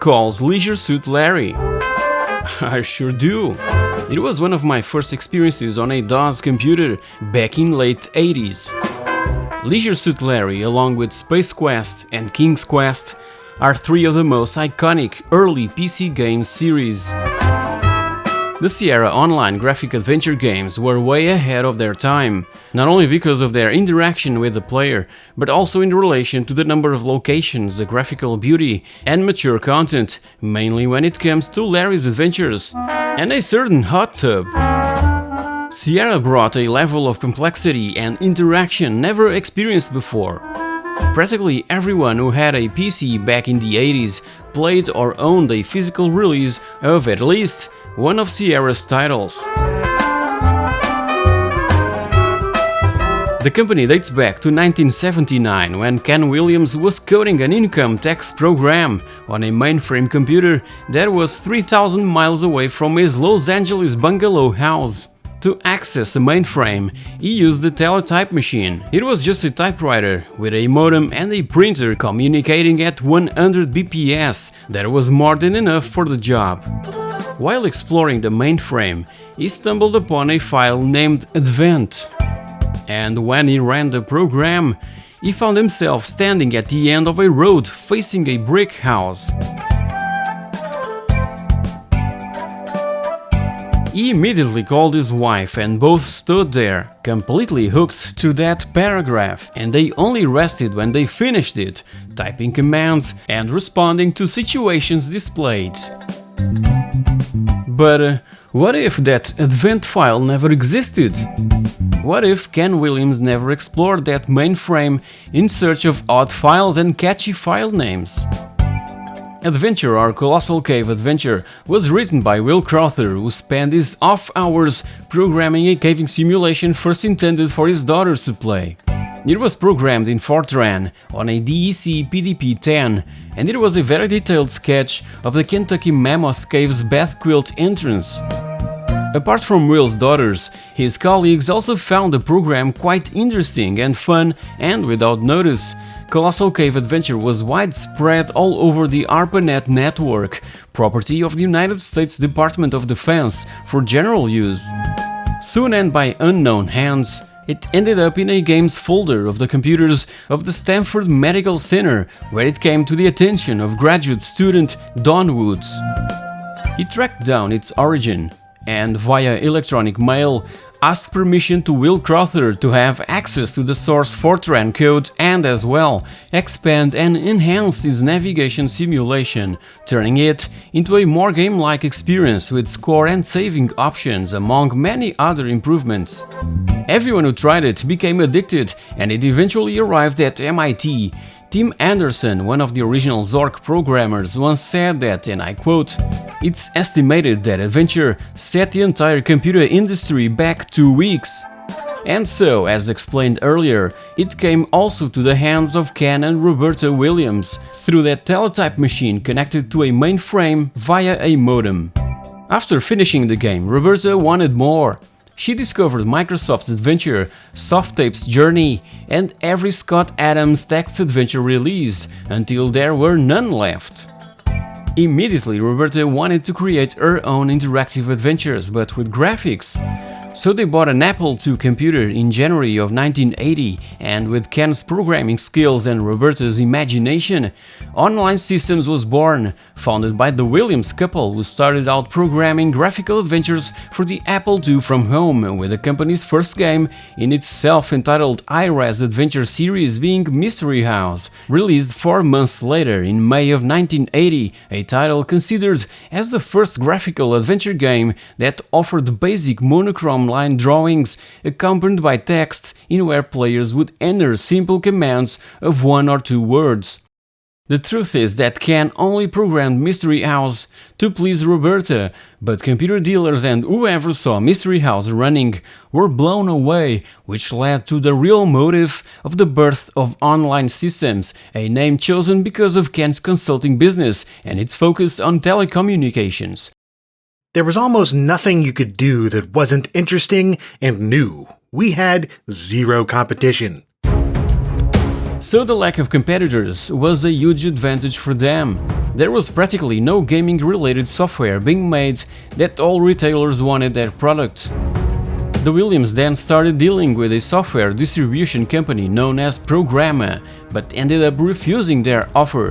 recalls Leisure Suit Larry? I sure do. It was one of my first experiences on a DOS computer back in late 80s. Leisure Suit Larry, along with Space Quest and King's Quest, are three of the most iconic early PC game series. The Sierra Online graphic adventure games were way ahead of their time, not only because of their interaction with the player, but also in relation to the number of locations, the graphical beauty, and mature content, mainly when it comes to Larry's adventures, and a certain hot tub. Sierra brought a level of complexity and interaction never experienced before. Practically everyone who had a PC back in the 80s played or owned a physical release of at least one of Sierra's titles. The company dates back to 1979, when Ken Williams was coding an income tax program on a mainframe computer that was 3,000 miles away from his Los Angeles bungalow house. To access a mainframe, he used the teletype machine. It was just a typewriter with a modem and a printer communicating at 100 bps. That was more than enough for the job. While exploring the mainframe, he stumbled upon a file named Advent. And when he ran the program, he found himself standing at the end of a road facing a brick house. He immediately called his wife and both stood there, completely hooked to that paragraph, and they only rested when they finished it, typing commands and responding to situations displayed. But what if that Advent file never existed? What if Ken Williams never explored that mainframe in search of odd files and catchy file names? Adventure or Colossal Cave Adventure was written by Will Crowther, who spent his off hours programming a caving simulation first intended for his daughters to play. It was programmed in Fortran on a DEC PDP-10, and it was a very detailed sketch of the Kentucky Mammoth Cave's bath quilt entrance. Apart from Will's daughters, his colleagues also found the program quite interesting and fun, and without notice, Colossal Cave Adventure was widespread all over the ARPANET network, property of the United States Department of Defense for general use. Soon and by unknown hands, it ended up in a games folder of the computers of the Stanford Medical Center, where it came to the attention of graduate student Don Woods. He tracked down its origin and, via electronic mail, asked permission to Will Crowther to have access to the source Fortran code and, as well, expand and enhance his navigation simulation, turning it into a more game-like experience with score and saving options, among many other improvements. Everyone who tried it became addicted, and it eventually arrived at MIT. Tim Anderson, one of the original Zork programmers, once said that, and I quote, "It's estimated that Adventure set the entire computer industry back 2 weeks." And so, as explained earlier, it came also to the hands of Ken and Roberta Williams, through that teletype machine connected to a mainframe via a modem. After finishing the game, Roberta wanted more. She discovered Microsoft's Adventure, Softape's Journey, and every Scott Adams text adventure released, until there were none left. Immediately, Roberta wanted to create her own interactive adventures, but with graphics. So they bought an Apple II computer in January of 1980, and with Ken's programming skills and Roberta's imagination, Online Systems was born, founded by the Williams couple, who started out programming graphical adventures for the Apple II from home, with the company's first game in its self-entitled iRes adventure series being Mystery House, released 4 months later in May of 1980, a title considered as the first graphical adventure game that offered basic monochrome line drawings accompanied by text in where players would enter simple commands of 1 or 2 words. The truth is that Ken only programmed Mystery House to please Roberta, but computer dealers and whoever saw Mystery House running were blown away, which led to the real motive of the birth of Online Systems, a name chosen because of Ken's consulting business and its focus on telecommunications. There was almost nothing you could do that wasn't interesting and new. We had zero competition. So the lack of competitors was a huge advantage for them. There was practically no gaming-related software being made that all retailers wanted their product. The Williams then started dealing with a software distribution company known as Programma, but ended up refusing their offer.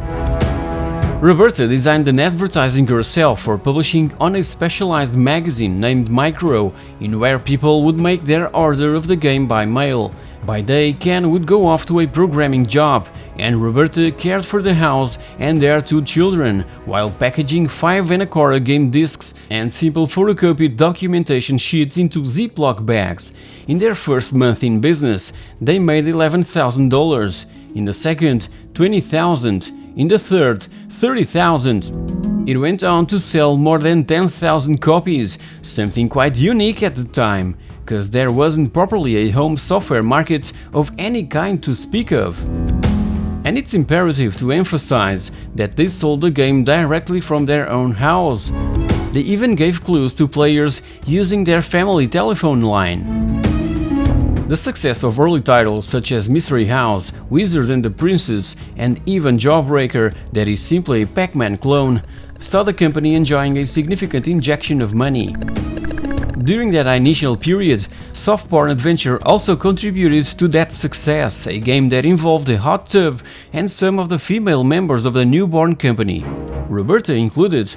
Roberta designed an advertising herself for publishing on a specialized magazine named Micro, in where people would make their order of the game by mail. By day, Ken would go off to a programming job, and Roberta cared for the house and their 2 children, while packaging 5 Anaconda game discs and simple photocopied documentation sheets into Ziploc bags. In their first month in business, they made $11,000. In the second, $20,000. In the third, $30,000. It went on to sell more than 10,000 copies, something quite unique at the time, because there wasn't properly a home software market of any kind to speak of. And it's imperative to emphasize that they sold the game directly from their own house. They even gave clues to players using their family telephone line. The success of early titles such as Mystery House, Wizard and the Princess, and even Jawbreaker, that is simply a Pac-Man clone, saw the company enjoying a significant injection of money. During that initial period, Soft Porn Adventure also contributed to that success, a game that involved a hot tub and some of the female members of the newborn company, Roberta included.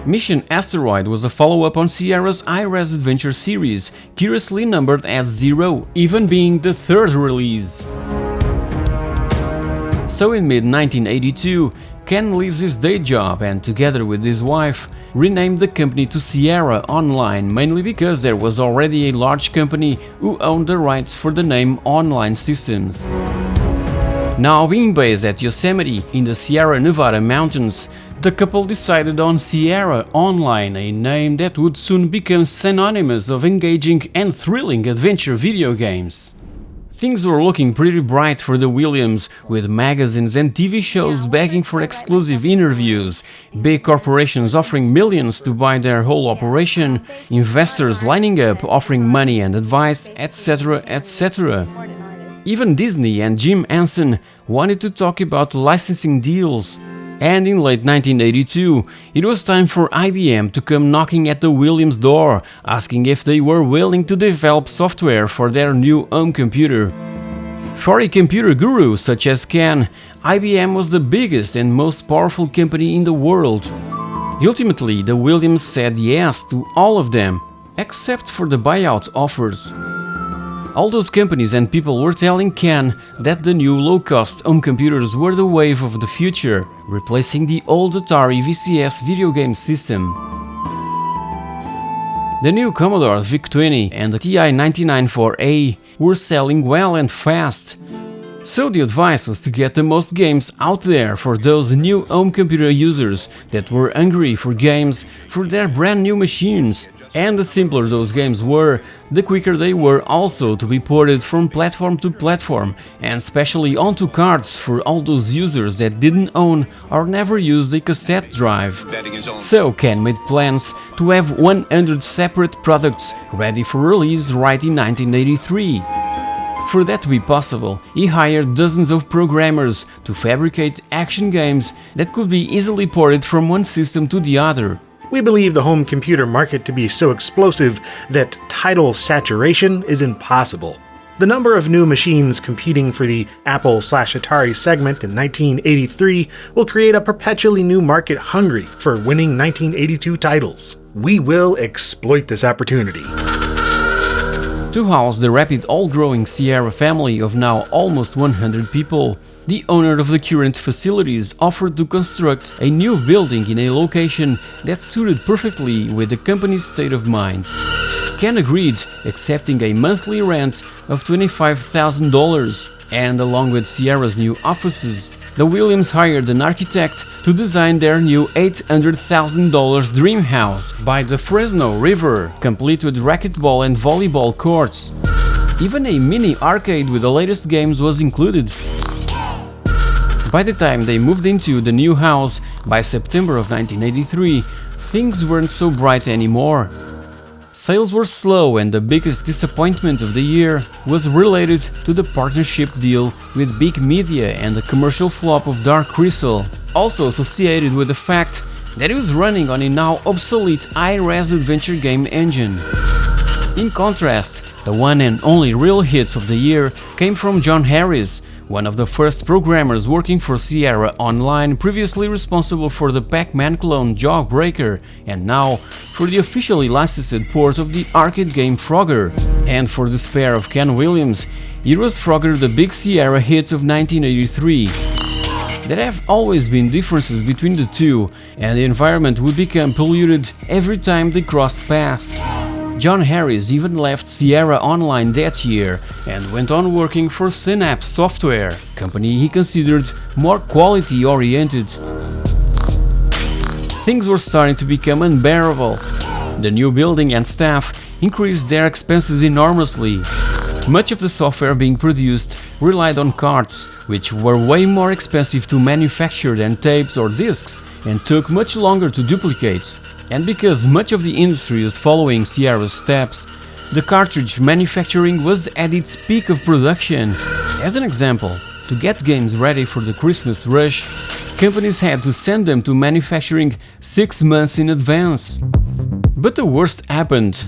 Mission Asteroid was a follow-up on Sierra's iRes Adventure series, curiously numbered as 0, even being the 3rd release. So in mid-1982, Ken leaves his day job and, together with his wife, renamed the company to Sierra Online, mainly because there was already a large company who owned the rights for the name Online Systems. Now being based at Yosemite in the Sierra Nevada mountains, the couple decided on Sierra Online, a name that would soon become synonymous of engaging and thrilling adventure video games. Things were looking pretty bright for the Williams, with magazines and TV shows begging for exclusive interviews, big corporations offering millions to buy their whole operation, investors lining up offering money and advice, etc, etc. Even Disney and Jim Henson wanted to talk about licensing deals. And in late 1982, it was time for IBM to come knocking at the Williams' door, asking if they were willing to develop software for their new home computer. For a computer guru such as Ken, IBM was the biggest and most powerful company in the world. Ultimately, the Williams said yes to all of them, except for the buyout offers. All those companies and people were telling Ken that the new low-cost home computers were the wave of the future, replacing the old Atari VCS video game system. The new Commodore VIC-20 and the TI-99/4A were selling well and fast. So the advice was to get the most games out there for those new home computer users that were hungry for games for their brand new machines. And the simpler those games were, the quicker they were also to be ported from platform to platform, and especially onto cards for all those users that didn't own or never used a cassette drive. So Ken made plans to have 100 separate products ready for release right in 1983. For that to be possible, he hired dozens of programmers to fabricate action games that could be easily ported from one system to the other. We believe the home computer market to be so explosive that title saturation is impossible. The number of new machines competing for the Apple/Atari segment in 1983 will create a perpetually new market hungry for winning 1982 titles. We will exploit this opportunity. To house the rapid all-growing Sierra family of now almost 100 people, the owner of the current facilities offered to construct a new building in a location that suited perfectly with the company's state of mind. Ken agreed, accepting a monthly rent of $25,000, and along with Sierra's new offices, the Williams hired an architect to design their new $800,000 dream house by the Fresno River, complete with racquetball and volleyball courts. Even a mini arcade with the latest games was included. By the time they moved into the new house, by September of 1983, things weren't so bright anymore. Sales were slow, and the biggest disappointment of the year was related to the partnership deal with Big Media and the commercial flop of Dark Crystal, also associated with the fact that it was running on a now obsolete high-res adventure game engine. In contrast, the one and only real hit of the year came from John Harris, one of the first programmers working for Sierra Online, previously responsible for the Pac-Man clone Jawbreaker, and now for the officially licensed port of the arcade game Frogger. And for despair of Ken Williams, it was Frogger the big Sierra hit of 1983. There have always been differences between the two, and the environment would become polluted every time they crossed paths. John Harris even left Sierra Online that year and went on working for Synapse Software, company he considered more quality-oriented. Things were starting to become unbearable. The new building and staff increased their expenses enormously. Much of the software being produced relied on cards, which were way more expensive to manufacture than tapes or discs and took much longer to duplicate. And because much of the industry is following Sierra's steps, the cartridge manufacturing was at its peak of production. As an example, to get games ready for the Christmas rush, companies had to send them to manufacturing 6 months in advance. But the worst happened.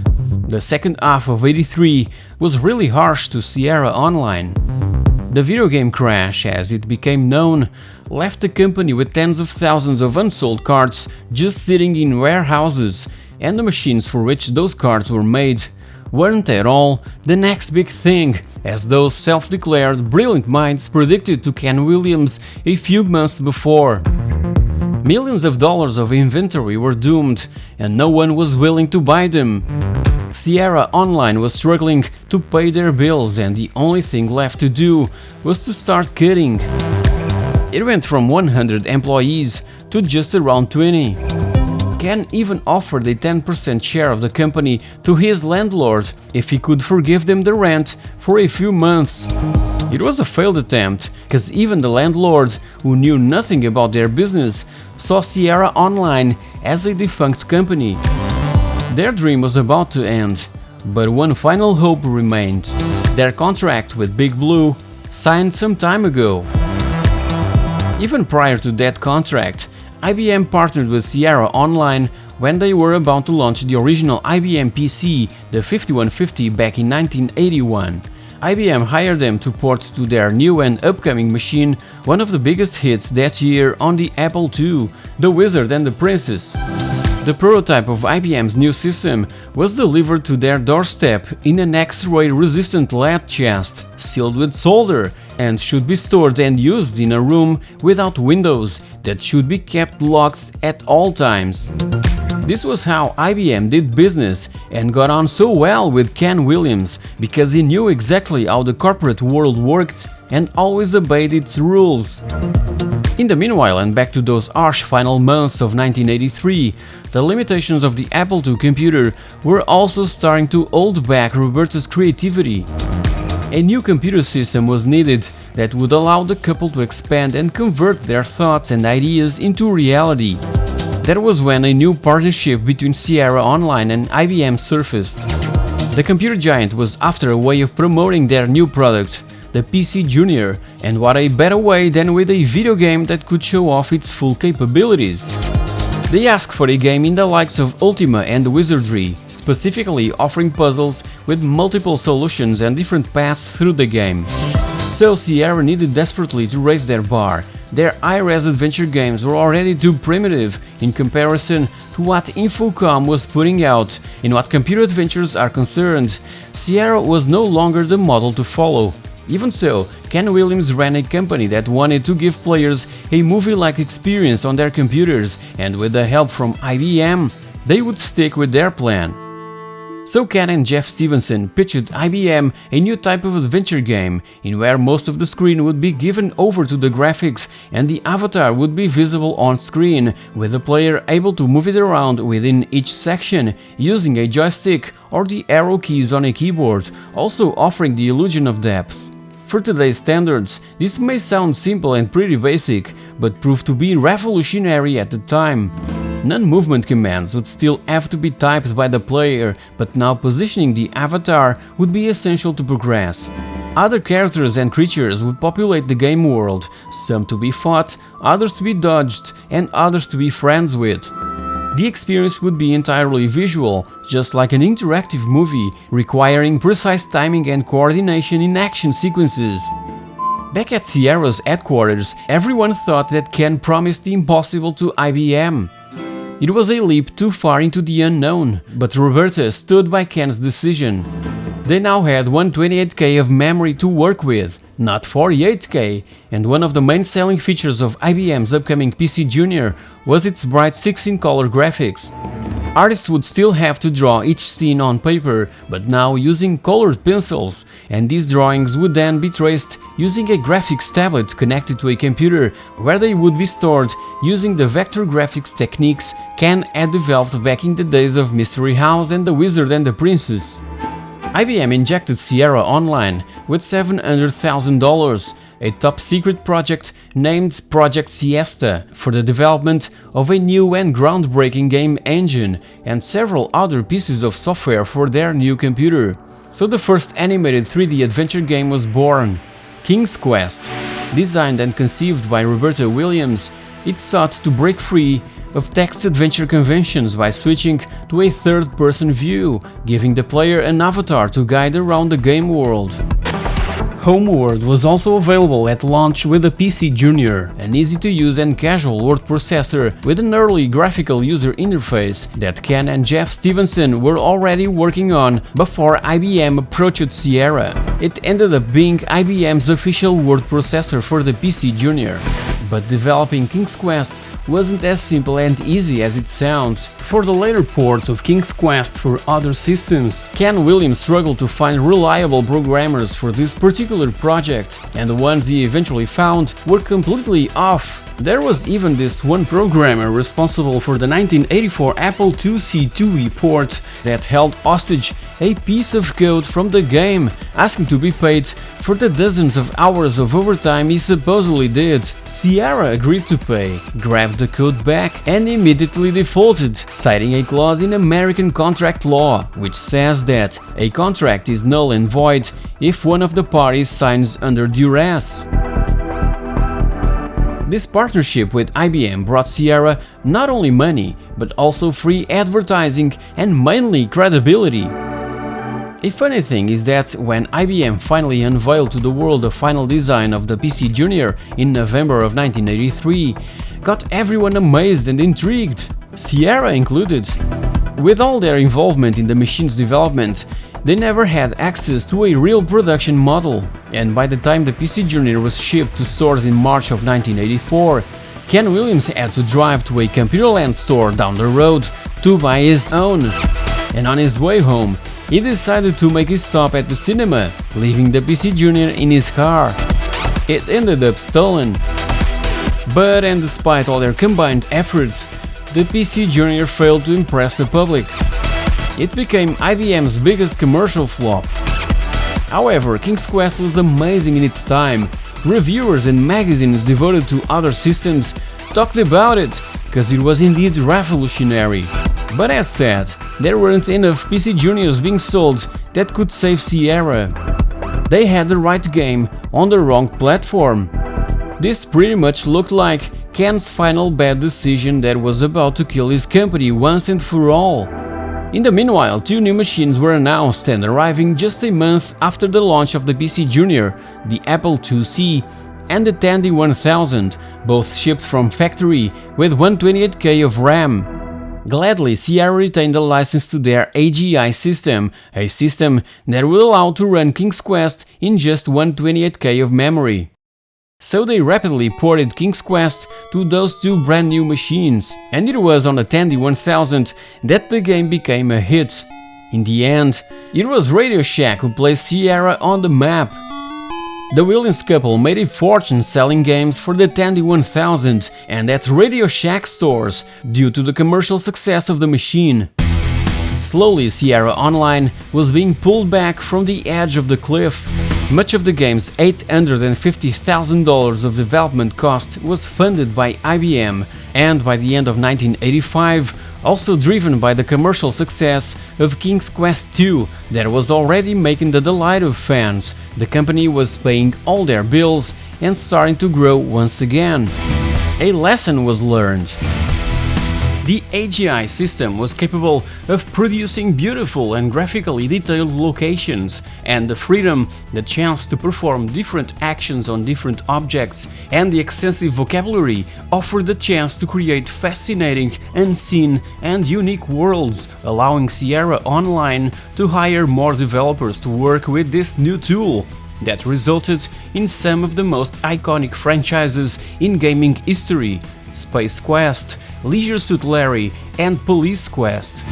The second half of '83 was really harsh to Sierra Online. The video game crash, as it became known, left the company with tens of thousands of unsold cards just sitting in warehouses, and the machines for which those cards were made weren't at all the next big thing, as those self-declared brilliant minds predicted to Ken Williams a few months before. Millions of dollars of inventory were doomed, and no one was willing to buy them. Sierra Online was struggling to pay their bills, and the only thing left to do was to start cutting. It went from 100 employees to just around 20. Ken even offered a 10% share of the company to his landlord if he could forgive them the rent for a few months. It was a failed attempt, because even the landlord, who knew nothing about their business, saw Sierra Online as a defunct company. Their dream was about to end, but one final hope remained: their contract with Big Blue, signed some time ago. Even prior to that contract, IBM partnered with Sierra Online when they were about to launch the original IBM PC, the 5150, back in 1981. IBM hired them to port to their new and upcoming machine one of the biggest hits that year on the Apple II, The Wizard and the Princess. The prototype of IBM's new system was delivered to their doorstep in an X-ray resistant lead chest, sealed with solder, and should be stored and used in a room without windows that should be kept locked at all times. This was how IBM did business and got on so well with Ken Williams, because he knew exactly how the corporate world worked and always obeyed its rules. In the meanwhile, and back to those harsh final months of 1983, the limitations of the Apple II computer were also starting to hold back Roberta's creativity. A new computer system was needed that would allow the couple to expand and convert their thoughts and ideas into reality. That was when a new partnership between Sierra Online and IBM surfaced. The computer giant was after a way of promoting their new product, the PCjr, and what a better way than with a video game that could show off its full capabilities. They asked for a game in the likes of Ultima and Wizardry, specifically offering puzzles with multiple solutions and different paths through the game. So Sierra needed desperately to raise their bar. Their high-res adventure games were already too primitive in comparison to what Infocom was putting out. In what computer adventures are concerned, Sierra was no longer the model to follow. Even so, Ken Williams ran a company that wanted to give players a movie-like experience on their computers, and with the help from IBM, they would stick with their plan. So Ken and Jeff Stevenson pitched IBM a new type of adventure game, in where most of the screen would be given over to the graphics and the avatar would be visible on screen, with the player able to move it around within each section using a joystick or the arrow keys on a keyboard, also offering the illusion of depth. For today's standards, this may sound simple and pretty basic, but proved to be revolutionary at the time. Non-movement commands would still have to be typed by the player, but now positioning the avatar would be essential to progress. Other characters and creatures would populate the game world, some to be fought, others to be dodged, and others to be friends with. The experience would be entirely visual, just like an interactive movie, requiring precise timing and coordination in action sequences. Back at Sierra's headquarters, everyone thought that Ken promised the impossible to IBM. It was a leap too far into the unknown, but Roberta stood by Ken's decision. They now had 128K of memory to work with, not 48K, and one of the main selling features of IBM's upcoming PCjr was its bright 16-color graphics. Artists would still have to draw each scene on paper, but now using colored pencils, and these drawings would then be traced using a graphics tablet connected to a computer, where they would be stored using the vector graphics techniques Ken had developed back in the days of Mystery House and The Wizard and the Princess. IBM injected Sierra Online with $700,000, a top-secret project named Project Siesta, for the development of a new and groundbreaking game engine and several other pieces of software for their new computer. So the first animated 3D adventure game was born, King's Quest. Designed and conceived by Roberta Williams, it sought to break free of text adventure conventions by switching to a third-person view, giving the player an avatar to guide around the game world. Homeworld was also available at launch with a PCjr, an easy-to-use and casual word processor with an early graphical user interface that Ken and Jeff Stevenson were already working on before IBM approached Sierra. It ended up being IBM's official word processor for the PCjr. But developing King's Quest wasn't as simple and easy as it sounds. For the later ports of King's Quest for other systems, Ken Williams struggled to find reliable programmers for this particular project, and the ones he eventually found were completely off. There was even this one programmer responsible for the 1984 Apple IIc port that held hostage a piece of code from the game, asking to be paid for the dozens of hours of overtime he supposedly did. Sierra agreed to pay, grabbed the code back, and immediately defaulted, citing a clause in American contract law, which says that a contract is null and void if one of the parties signs under duress. This partnership with IBM brought Sierra not only money, but also free advertising and mainly credibility. A funny thing is that when IBM finally unveiled to the world the final design of the PCjr in November of 1983, got everyone amazed and intrigued, Sierra included. With all their involvement in the machine's development, they never had access to a real production model, and by the time the PCjr was shipped to stores in March of 1984, Ken Williams had to drive to a Computerland store down the road to buy his own. And on his way home, he decided to make a stop at the cinema, leaving the PCjr in his car. It ended up stolen. But and despite all their combined efforts, the PCjr failed to impress the public. It became IBM's biggest commercial flop. However, King's Quest was amazing in its time. Reviewers and magazines devoted to other systems talked about it, because it was indeed revolutionary. But as said, there weren't enough PCjrs being sold that could save Sierra. They had the right game on the wrong platform. This pretty much looked like Ken's final bad decision that was about to kill his company once and for all. In the meanwhile, two new machines were announced and arriving just a month after the launch of the PCjr, the Apple IIc and the Tandy 1000, both shipped from factory with 128K of RAM. Gladly, Sierra retained the license to their AGI system, a system that will allow to run King's Quest in just 128K of memory. So they rapidly ported King's Quest to those two brand new machines, and it was on the Tandy 1000 that the game became a hit. In the end, it was Radio Shack who placed Sierra on the map. The Williams couple made a fortune selling games for the Tandy 1000 and at Radio Shack stores due to the commercial success of the machine. Slowly, Sierra Online was being pulled back from the edge of the cliff. Much of the game's $850,000 of development cost was funded by IBM, And by the end of 1985, also driven by the commercial success of King's Quest II that was already making the delight of fans, the company was paying all their bills and starting to grow once again. A lesson was learned. The AGI system was capable of producing beautiful and graphically detailed locations, and the freedom, the chance to perform different actions on different objects, and the extensive vocabulary offered the chance to create fascinating, unseen and unique worlds, allowing Sierra Online to hire more developers to work with this new tool that resulted in some of the most iconic franchises in gaming history: Space Quest, Leisure Suit Larry and Police Quest.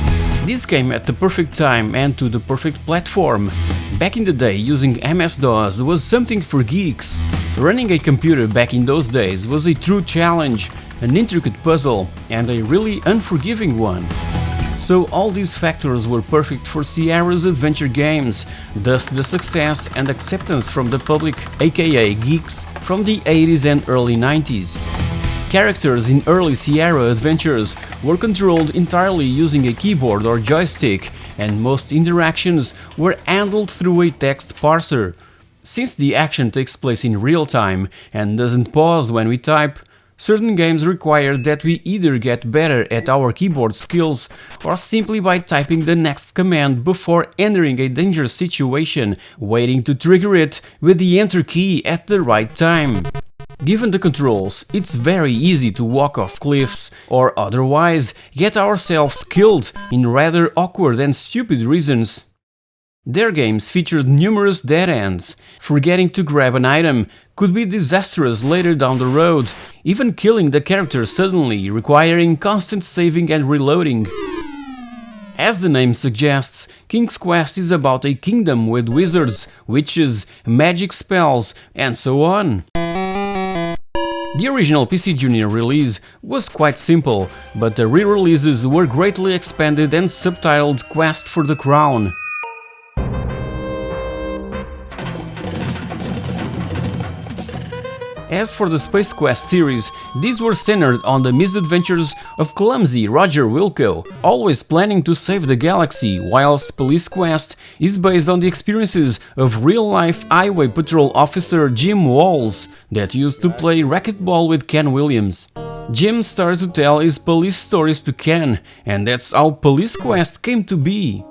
This came at the perfect time and to the perfect platform. Back in the day, using MS-DOS was something for geeks. Running a computer back in those days was a true challenge, an intricate puzzle and a really unforgiving one. So all these factors were perfect for Sierra's adventure games, thus the success and acceptance from the public, aka geeks, from the 80s and early 90s. Characters in early Sierra adventures were controlled entirely using a keyboard or joystick, and most interactions were handled through a text parser. Since the action takes place in real time and doesn't pause when we type, certain games require that we either get better at our keyboard skills or simply by typing the next command before entering a dangerous situation, waiting to trigger it with the enter key at the right time. Given the controls, it's very easy to walk off cliffs or otherwise get ourselves killed in rather awkward and stupid reasons. Their games featured numerous dead ends. Forgetting to grab an item could be disastrous later down the road, even killing the character suddenly, requiring constant saving and reloading. As the name suggests, King's Quest is about a kingdom with wizards, witches, magic spells, and so on. The original PCjr release was quite simple, but the re-releases were greatly expanded and subtitled Quest for the Crown. As for the Space Quest series, these were centered on the misadventures of clumsy Roger Wilco, always planning to save the galaxy, whilst Police Quest is based on the experiences of real-life highway patrol officer Jim Walls, that used to play racquetball with Ken Williams. Jim started to tell his police stories to Ken, and that's how Police Quest came to be.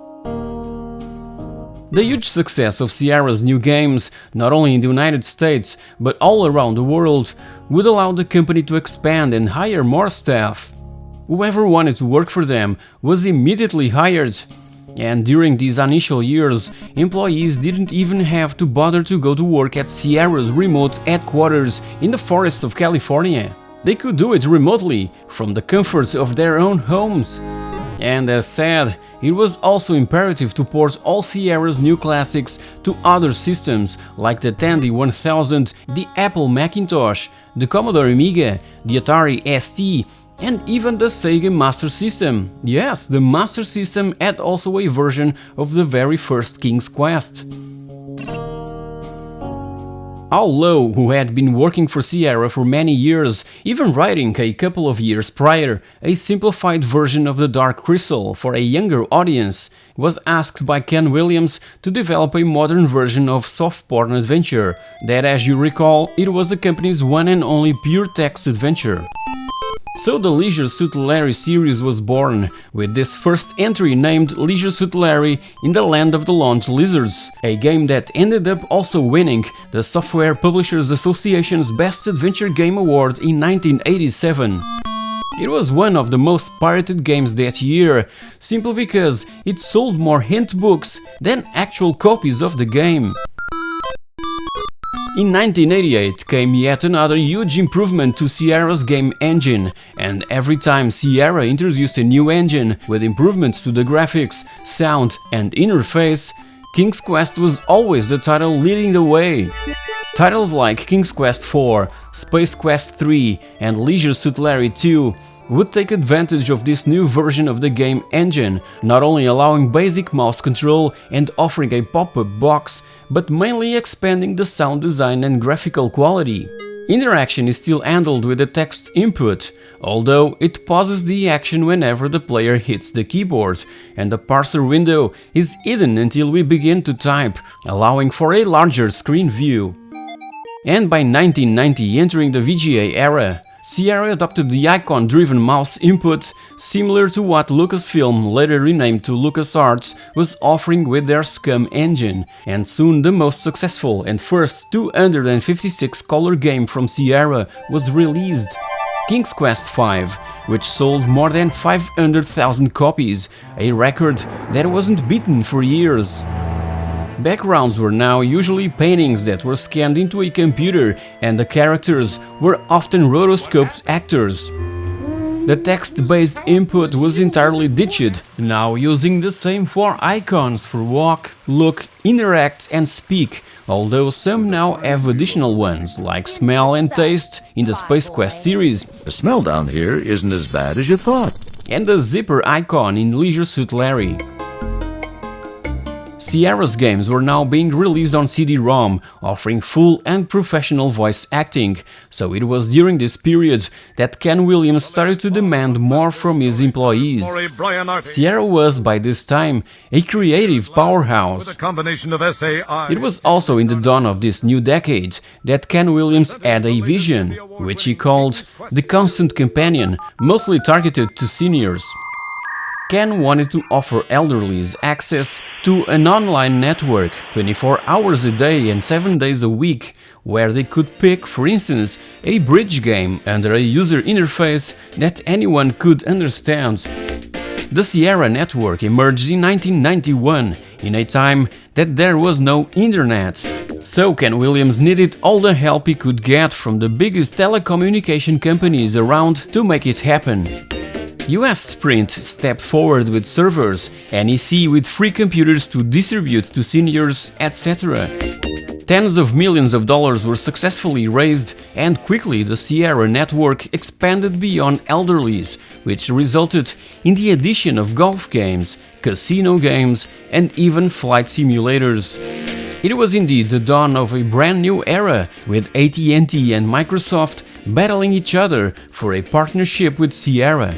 The huge success of Sierra's new games, not only in the United States, but all around the world, would allow the company to expand and hire more staff. Whoever wanted to work for them was immediately hired. And during these initial years, employees didn't even have to bother to go to work at Sierra's remote headquarters in the forests of California. They could do it remotely, from the comforts of their own homes. And as said, it was also imperative to port all Sierra's new classics to other systems like the Tandy 1000, the Apple Macintosh, the Commodore Amiga, the Atari ST, and even the Sega Master System. Yes, the Master System had also a version of the very first King's Quest. Al Lowe, who had been working for Sierra for many years, even writing a couple of years prior a simplified version of the Dark Crystal for a younger audience, was asked by Ken Williams to develop a modern version of Soft Porn Adventure, that, as you recall, it was the company's one and only pure text adventure. So the Leisure Suit Larry series was born, with this first entry named Leisure Suit Larry in the Land of the Launched Lizards, a game that ended up also winning the Software Publishers Association's Best Adventure Game Award in 1987. It was one of the most pirated games that year, simply because it sold more hint books than actual copies of the game. In 1988 came yet another huge improvement to Sierra's game engine, and every time Sierra introduced a new engine with improvements to the graphics, sound and interface, King's Quest was always the title leading the way. Titles like King's Quest IV, Space Quest III and Leisure Suit Larry 2 would take advantage of this new version of the game engine, not only allowing basic mouse control and offering a pop-up box, but mainly expanding the sound design and graphical quality. Interaction is still handled with the text input, although it pauses the action whenever the player hits the keyboard, and the parser window is hidden until we begin to type, allowing for a larger screen view. And by 1990, entering the VGA era, Sierra adopted the icon-driven mouse input, similar to what Lucasfilm, later renamed to LucasArts, was offering with their Scum engine, and soon the most successful and first 256-color game from Sierra was released, King's Quest V, which sold more than 500,000 copies, a record that wasn't beaten for years. Backgrounds were now usually paintings that were scanned into a computer, and the characters were often rotoscoped actors. The text-based input was entirely ditched, now using the same 4 icons for walk, look, interact and speak, although some now have additional ones, like smell and taste in the Space Quest series. The smell down here isn't as bad as you thought. And the zipper icon in Leisure Suit Larry. Sierra's games were now being released on CD-ROM, offering full and professional voice acting, so it was during this period that Ken Williams started to demand more from his employees. Sierra was, by this time, a creative powerhouse. It was also in the dawn of this new decade that Ken Williams had a vision, which he called the Constant Companion, mostly targeted to seniors. Ken wanted to offer elderlies access to an online network 24 hours a day and 7 days a week, where they could pick, for instance, a bridge game under a user interface that anyone could understand. The Sierra network emerged in 1991, in a time that there was no internet. So Ken Williams needed all the help he could get from the biggest telecommunication companies around to make it happen. US Sprint stepped forward with servers, NEC with free computers to distribute to seniors, etc. Tens of millions of dollars were successfully raised, and quickly the Sierra network expanded beyond elderlies, which resulted in the addition of golf games, casino games, and even flight simulators. It was indeed the dawn of a brand new era, with AT&T and Microsoft battling each other for a partnership with Sierra.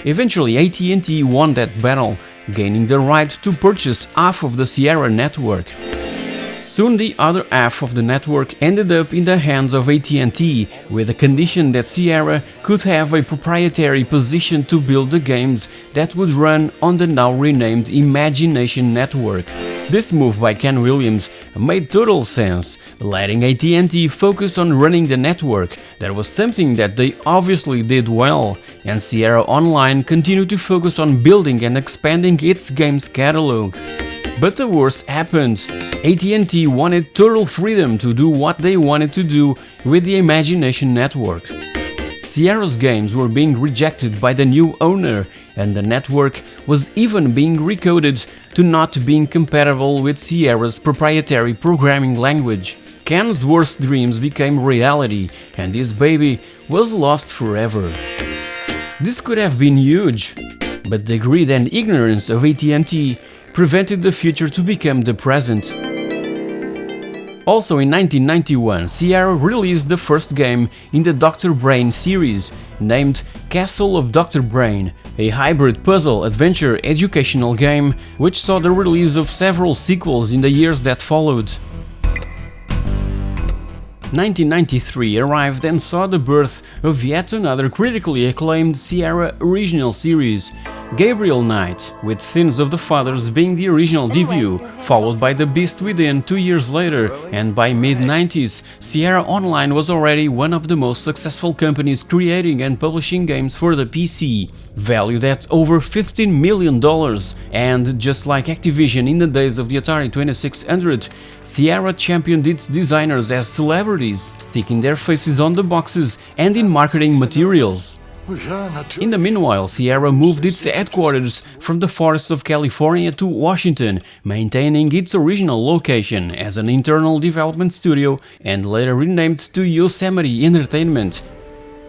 Eventually, AT&T won that battle, gaining the right to purchase half of the Sierra network. Soon the other half of the network ended up in the hands of AT&T, with the condition that Sierra could have a proprietary position to build the games that would run on the now renamed Imagination network. This move by Ken Williams made total sense, letting AT&T focus on running the network. That was something that they obviously did well, and Sierra Online continued to focus on building and expanding its games catalog. But the worst happened. AT&T wanted total freedom to do what they wanted to do with the Imagination network. Sierra's games were being rejected by the new owner, and the network was even being recoded to not being compatible with Sierra's proprietary programming language. Ken's worst dreams became reality, and his baby was lost forever. This could have been huge, but the greed and ignorance of AT&T prevented the future to become the present. Also in 1991, Sierra released the first game in the Dr. Brain series, named Castle of Dr. Brain, a hybrid puzzle-adventure educational game which saw the release of several sequels in the years that followed. 1993 arrived and saw the birth of yet another critically acclaimed Sierra original series, Gabriel Knight, with Sins of the Fathers being the original debut, followed by The Beast Within 2 years later, and by mid-90s, Sierra Online was already one of the most successful companies creating and publishing games for the PC, valued at over $15 million, and just like Activision in the days of the Atari 2600, Sierra championed its designers as celebrities, sticking their faces on the boxes and in marketing materials. In the meanwhile, Sierra moved its headquarters from the forests of California to Washington, maintaining its original location as an internal development studio and later renamed to Yosemite Entertainment.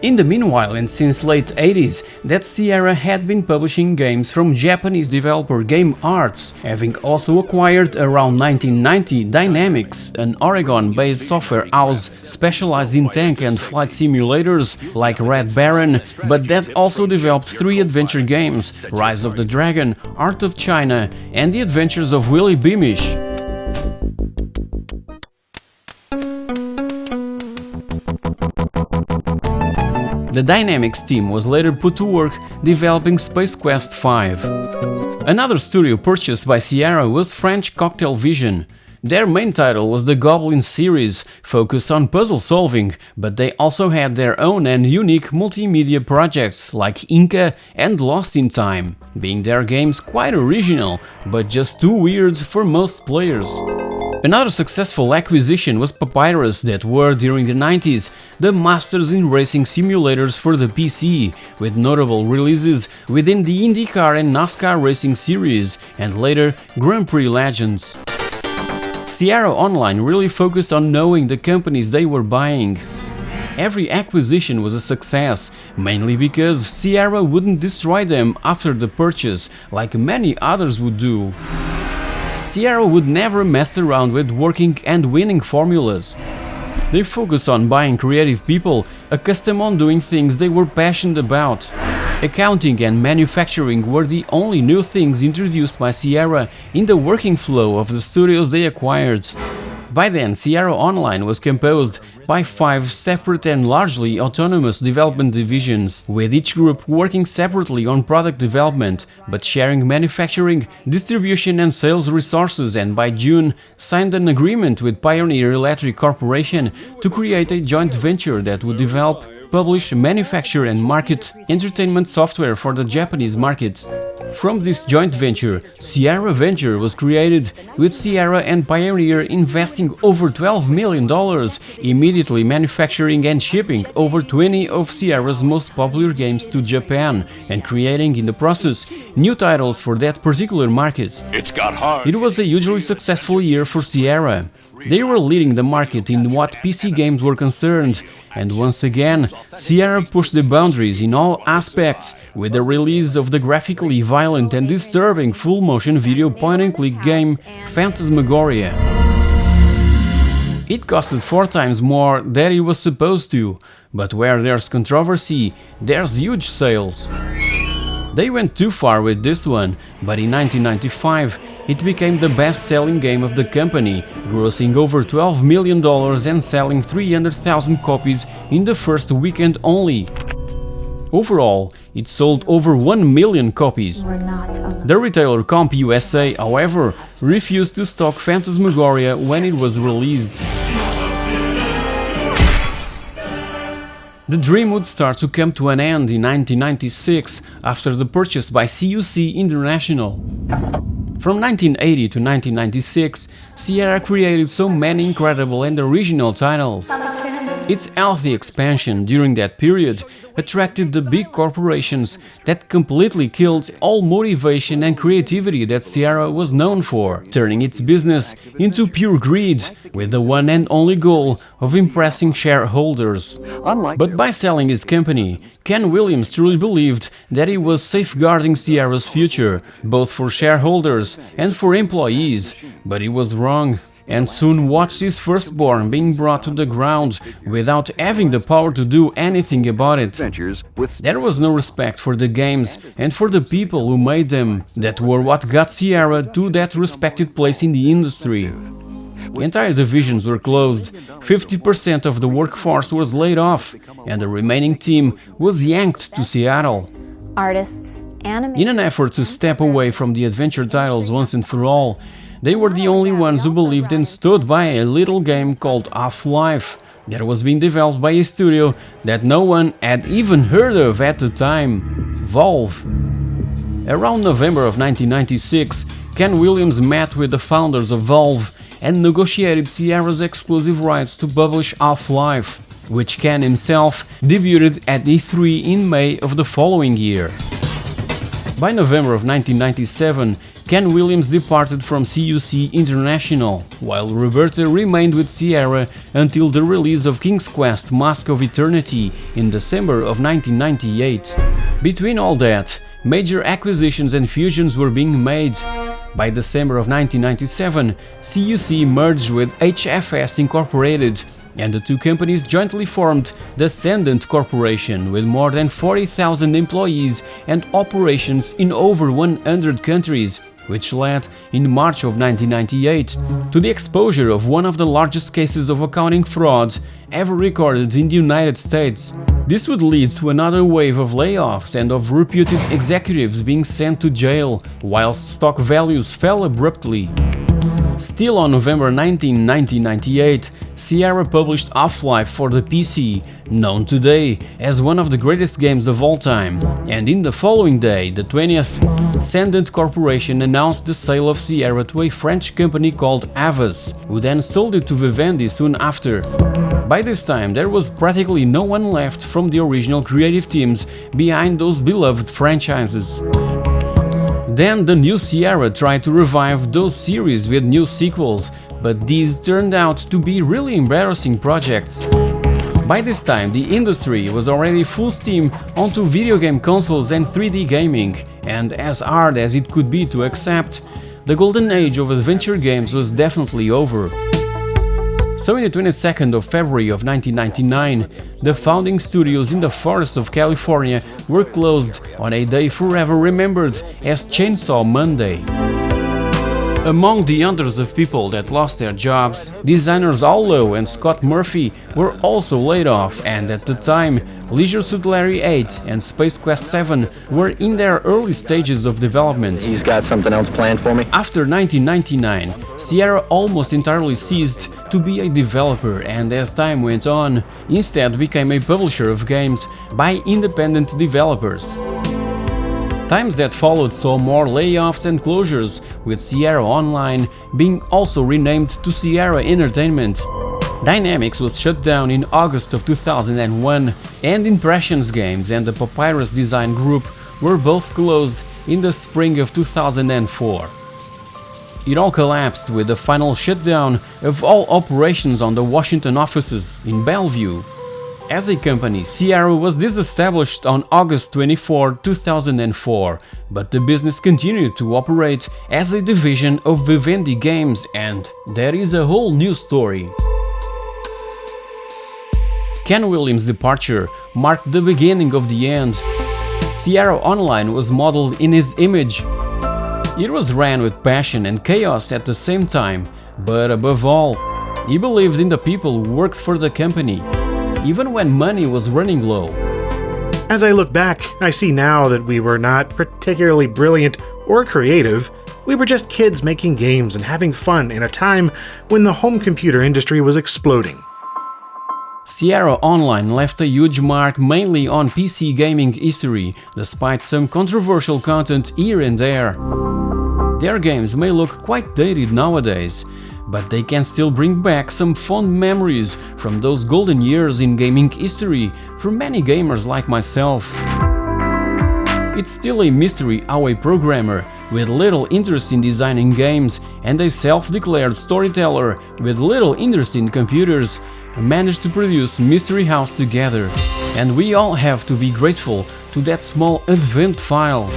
In the meanwhile, and since late 80s, that Sierra had been publishing games from Japanese developer Game Arts, having also acquired around 1990 Dynamics, an Oregon-based software house specialized in tank and flight simulators like Red Baron, but that also developed 3 adventure games: Rise of the Dragon, Art of China, and The Adventures of Willy Beamish. The Dynamics team was later put to work developing Space Quest V. Another studio purchased by Sierra was French Cocktail Vision. Their main title was the Goblin series, focused on puzzle solving, but they also had their own and unique multimedia projects like Inca and Lost in Time, being their games quite original, but just too weird for most players. Another successful acquisition was Papyrus, that were, during the 90s, the masters in racing simulators for the PC, with notable releases within the IndyCar and NASCAR racing series, and later Grand Prix Legends. Sierra Online really focused on knowing the companies they were buying. Every acquisition was a success, mainly because Sierra wouldn't destroy them after the purchase, like many others would do. Sierra would never mess around with working and winning formulas. They focused on buying creative people, accustomed on doing things they were passionate about. Accounting and manufacturing were the only new things introduced by Sierra in the working flow of the studios they acquired. By then, Sierra Online was composed by 5 separate and largely autonomous development divisions, with each group working separately on product development, but sharing manufacturing, distribution and sales resources, and by June signed an agreement with Pioneer Electric Corporation to create a joint venture that would develop, publish, manufacture and market entertainment software for the Japanese market. From this joint venture, Sierra Venture was created, with Sierra and Pioneer investing over $12 million, immediately manufacturing and shipping over 20 of Sierra's most popular games to Japan, and creating in the process new titles for that particular market. It was a hugely successful year for Sierra. They were leading the market in what PC games were concerned, and once again, Sierra pushed the boundaries in all aspects with the release of the graphically violent and disturbing full-motion video point-and-click game Phantasmagoria. It costed 4 times more than it was supposed to, but where there's controversy, there's huge sales. They went too far with this one, but in 1995 it became the best-selling game of the company, grossing over $12 million and selling 300,000 copies in the first weekend only. Overall, it sold over 1 million copies. The retailer Comp USA, however, refused to stock Phantasmagoria when it was released. The dream would start to come to an end in 1996 after the purchase by CUC International. From 1980 to 1996, Sierra created so many incredible and original titles. Its healthy expansion during that period attracted the big corporations that completely killed all motivation and creativity that Sierra was known for, turning its business into pure greed, with the one and only goal of impressing shareholders. But by selling his company, Ken Williams truly believed that he was safeguarding Sierra's future, both for shareholders and for employees, but he was wrong, and soon watched his firstborn being brought to the ground without having the power to do anything about it. There was no respect for the games and for the people who made them, that were what got Sierra to that respected place in the industry. Entire divisions were closed, 50% of the workforce was laid off, and the remaining team was yanked to Seattle. In an effort to step away from the adventure titles once and for all, they were the only ones who believed and stood by a little game called Half-Life that was being developed by a studio that no one had even heard of at the time, Valve. Around November of 1996, Ken Williams met with the founders of Valve and negotiated Sierra's exclusive rights to publish Half-Life, which Ken himself debuted at E3 in May of the following year. By November of 1997, Ken Williams departed from CUC International, while Roberta remained with Sierra until the release of King's Quest: Mask of Eternity in December of 1998. Between all that, major acquisitions and fusions were being made. By December of 1997, CUC merged with HFS Incorporated, and the two companies jointly formed the Ascendant Corporation with more than 40,000 employees and operations in over 100 countries, which led, in March of 1998, to the exposure of one of the largest cases of accounting fraud ever recorded in the United States. This would lead to another wave of layoffs and of reputed executives being sent to jail, whilst stock values fell abruptly. Still on November 19, 1998, Sierra published Half-Life for the PC, known today as one of the greatest games of all time, and in the following day, the 20th, Ascendant Corporation announced the sale of Sierra to a French company called Havas, who then sold it to Vivendi soon after. By this time, there was practically no one left from the original creative teams behind those beloved franchises. Then the new Sierra tried to revive those series with new sequels, but these turned out to be really embarrassing projects. By this time, the industry was already full steam onto video game consoles and 3D gaming, and as hard as it could be to accept, the golden age of adventure games was definitely over. So in the 22nd of February of 1999, the founding studios in the forests of California were closed on a day forever remembered as Chainsaw Monday. Among the hundreds of people that lost their jobs, designers Al Lowe and Scott Murphy were also laid off, and at the time, Leisure Suit Larry 8 and Space Quest 7 were in their early stages of development. He's got something else planned for me? After 1999, Sierra almost entirely ceased to be a developer, and as time went on, instead became a publisher of games by independent developers. Times that followed saw more layoffs and closures, with Sierra Online being also renamed to Sierra Entertainment. Dynamics was shut down in August of 2001, and Impressions Games and the Papyrus Design Group were both closed in the spring of 2004. It all collapsed with the final shutdown of all operations on the Washington offices in Bellevue. As a company, Sierra was disestablished on August 24, 2004, but the business continued to operate as a division of Vivendi Games, and that is a whole new story. Ken Williams' departure marked the beginning of the end. Sierra Online was modeled in his image. It was ran with passion and chaos at the same time, but above all, he believed in the people who worked for the company, even when money was running low. As I look back, I see now that we were not particularly brilliant or creative. We were just kids making games and having fun in a time when the home computer industry was exploding. Sierra Online left a huge mark mainly on PC gaming history, despite some controversial content here and there. Their games may look quite dated nowadays, but they can still bring back some fond memories from those golden years in gaming history for many gamers like myself. It's still a mystery how a programmer with little interest in designing games and a self-declared storyteller with little interest in computers managed to produce Mystery House together, and we all have to be grateful to that small advent file.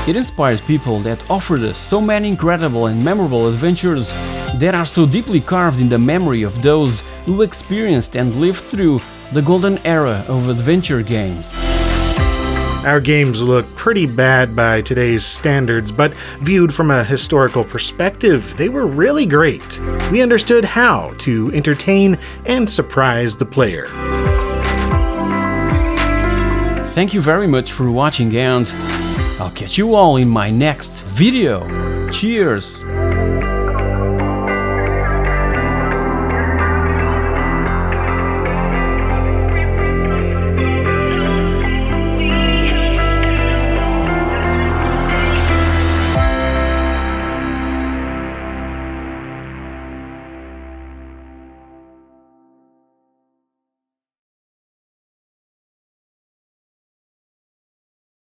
It inspired people that offered us so many incredible and memorable adventures that are so deeply carved in the memory of those who experienced and lived through the golden era of adventure games. Our games look pretty bad by today's standards, but viewed from a historical perspective, they were really great. We understood how to entertain and surprise the player. Thank you very much for watching, and I'll catch you all in my next video. Cheers!